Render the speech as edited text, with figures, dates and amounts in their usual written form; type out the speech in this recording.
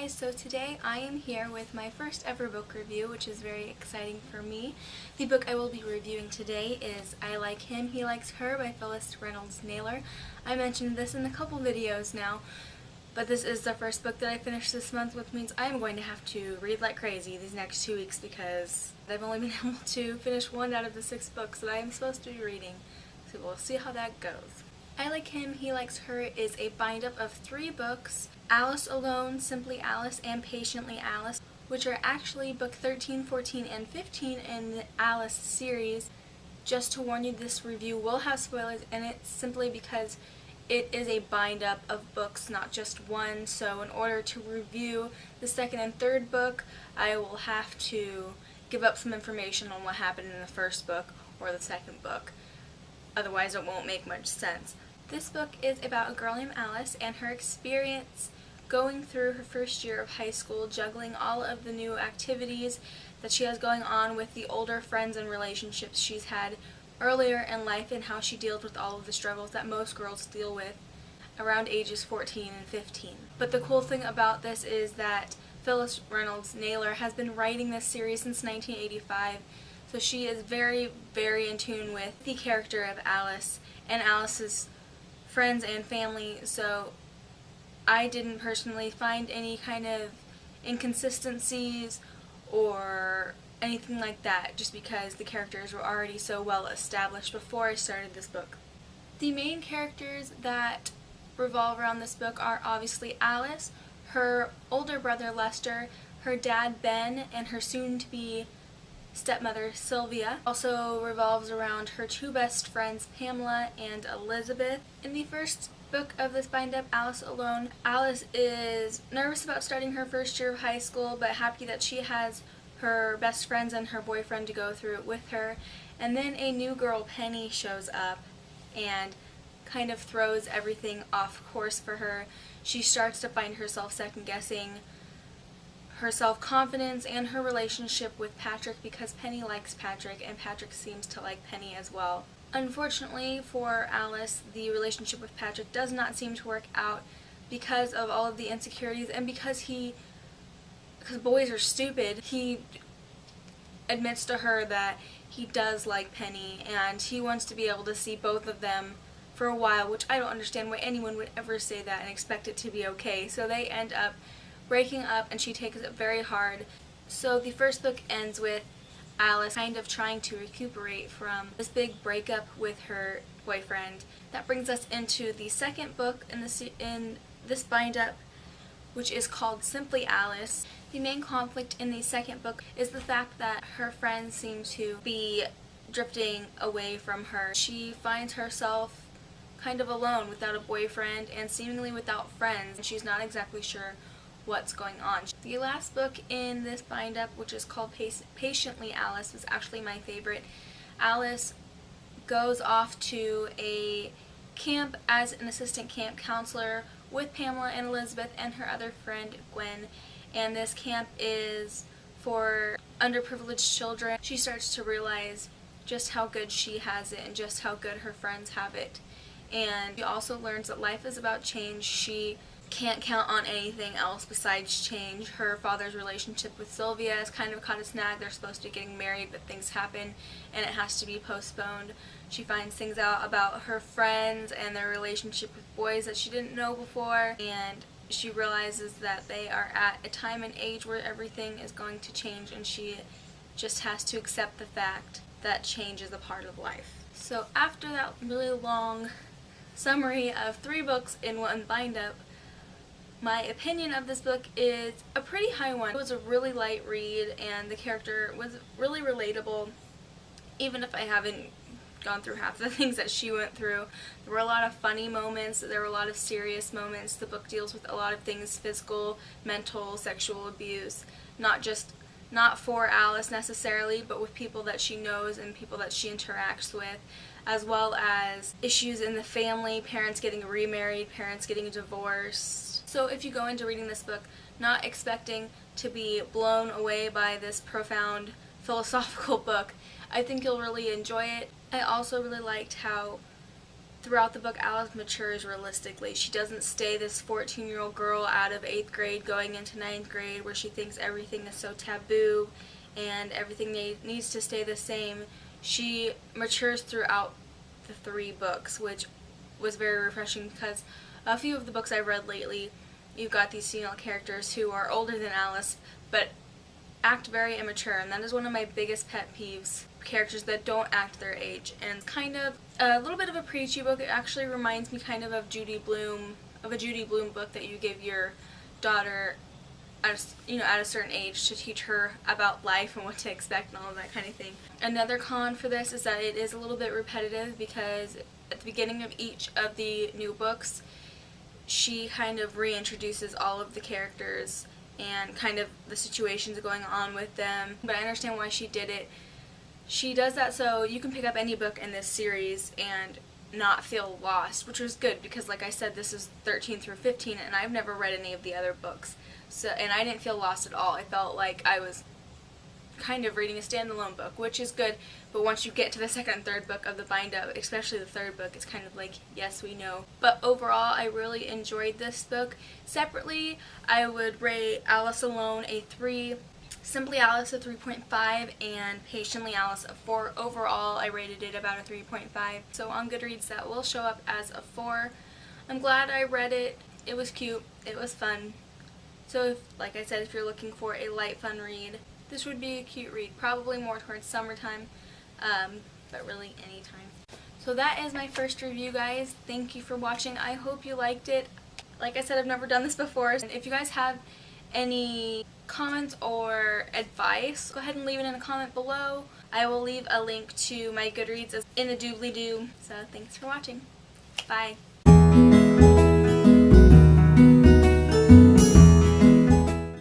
guys, so today I am here with my first ever book review, which is very exciting for me. The book I will be reviewing today is I Like Him, He Likes Her by Phyllis Reynolds Naylor. I mentioned this in a couple videos now, but this is the first book that I finished this month, which means I am going to have to read like crazy these next 2 weeks because I've only been able to finish 1 out of the 6 books that I am supposed to be reading. So we'll see how that goes. I Like Him, He Likes Her is a bind-up of 3 books, Alice Alone, Simply Alice, and Patiently Alice, which are actually book 13, 14, and 15 in the Alice series. Just to warn you, this review will have spoilers in it simply because it is a bind-up of books, not just one, so in order to review the second and third book, I will have to give up some information on what happened in the first book or the second book. Otherwise it won't make much sense. This book is about a girl named Alice and her experience going through her first year of high school, juggling all of the new activities that she has going on with the older friends and relationships she's had earlier in life, and how she deals with all of the struggles that most girls deal with around ages 14 and 15. But the cool thing about this is that Phyllis Reynolds Naylor has been writing this series since 1985, so she is very, very in tune with the character of Alice and Alice's friends and family, so I didn't personally find any kind of inconsistencies or anything like that, just because the characters were already so well established before I started this book. The main characters that revolve around this book are obviously Alice, her older brother Lester, her dad Ben, and her soon-to-be stepmother Sylvia. Also revolves around her 2 best friends Pamela and Elizabeth. In the first book of this bind-up, Alice Alone, Alice is nervous about starting her first year of high school, but happy that she has her best friends and her boyfriend to go through it with her. And then a new girl, Penny, shows up and kind of throws everything off course for her. She starts to find herself second-guessing her self-confidence and her relationship with Patrick, because Penny likes Patrick and Patrick seems to like Penny as well. Unfortunately for Alice, the relationship with Patrick does not seem to work out because of all of the insecurities, and because boys are stupid. He admits to her that he does like Penny and he wants to be able to see both of them for a while, which I don't understand why anyone would ever say that and expect it to be okay. So they end up breaking up and she takes it very hard. So the first book ends with Alice kind of trying to recuperate from this big breakup with her boyfriend. That brings us into the second book in this bind-up, which is called Simply Alice. The main conflict in the second book is the fact that her friends seem to be drifting away from her. She finds herself kind of alone without a boyfriend and seemingly without friends, and she's not exactly sure what's going on. The last book in this bind-up, which is called Patiently Alice, was actually my favorite. Alice goes off to a camp as an assistant camp counselor with Pamela and Elizabeth and her other friend Gwen, and this camp is for underprivileged children. She starts to realize just how good she has it and just how good her friends have it, and she also learns that life is about change. She can't count on anything else besides change. Her father's relationship with Sylvia has kind of caught a snag. They're supposed to be getting married, but things happen and it has to be postponed. She finds things out about her friends and their relationship with boys that she didn't know before, and she realizes that they are at a time and age where everything is going to change, and she just has to accept the fact that change is a part of life. So after that really long summary of 3 books in one bind-up, my opinion of this book is a pretty high one. It was a really light read and the character was really relatable, even if I haven't gone through half the things that she went through. There were a lot of funny moments, there were a lot of serious moments. The book deals with a lot of things: physical, mental, sexual abuse, not for Alice necessarily, but with people that she knows and people that she interacts with, as well as issues in the family, parents getting remarried, parents getting divorced. So if you go into reading this book not expecting to be blown away by this profound philosophical book, I think you'll really enjoy it. I also really liked how throughout the book, Alice matures realistically. She doesn't stay this 14-year-old girl out of 8th grade going into 9th grade where she thinks everything is so taboo and everything needs to stay the same. She matures throughout the 3 books, which was very refreshing because a few of the books I've read lately, you've got these female characters who are older than Alice but act very immature, and that is one of my biggest pet peeves, characters that don't act their age. And kind of a little bit of a preachy book. It actually reminds me kind of Judy Blume, of a Judy Blume book that you give your daughter at a certain age to teach her about life and what to expect and all of that kind of thing. Another con for this is that it is a little bit repetitive because at the beginning of each of the new books, she kind of reintroduces all of the characters and kind of the situations going on with them. But I understand why she did it. She does that so you can pick up any book in this series and not feel lost, which was good because, like I said, this is 13 through 15 and I've never read any of the other books. And I didn't feel lost at all. I felt like I was kind of reading a standalone book, which is good, but once you get to the 2nd and 3rd book of the bind-up, especially the 3rd book, it's kind of like, yes, we know. But overall, I really enjoyed this book. Separately, I would rate Alice Alone a 3, Simply Alice a 3.5, and Patiently Alice a 4. Overall, I rated it about a 3.5. So on Goodreads, that will show up as a 4. I'm glad I read it. It was cute. It was fun. So, like I said, if you're looking for a light, fun read, this would be a cute read. Probably more towards summertime, but really anytime. So that is my first review, guys. Thank you for watching. I hope you liked it. Like I said, I've never done this before. And if you guys have any comments or advice, go ahead and leave it in a comment below. I will leave a link to my Goodreads in a doobly-doo. So thanks for watching. Bye.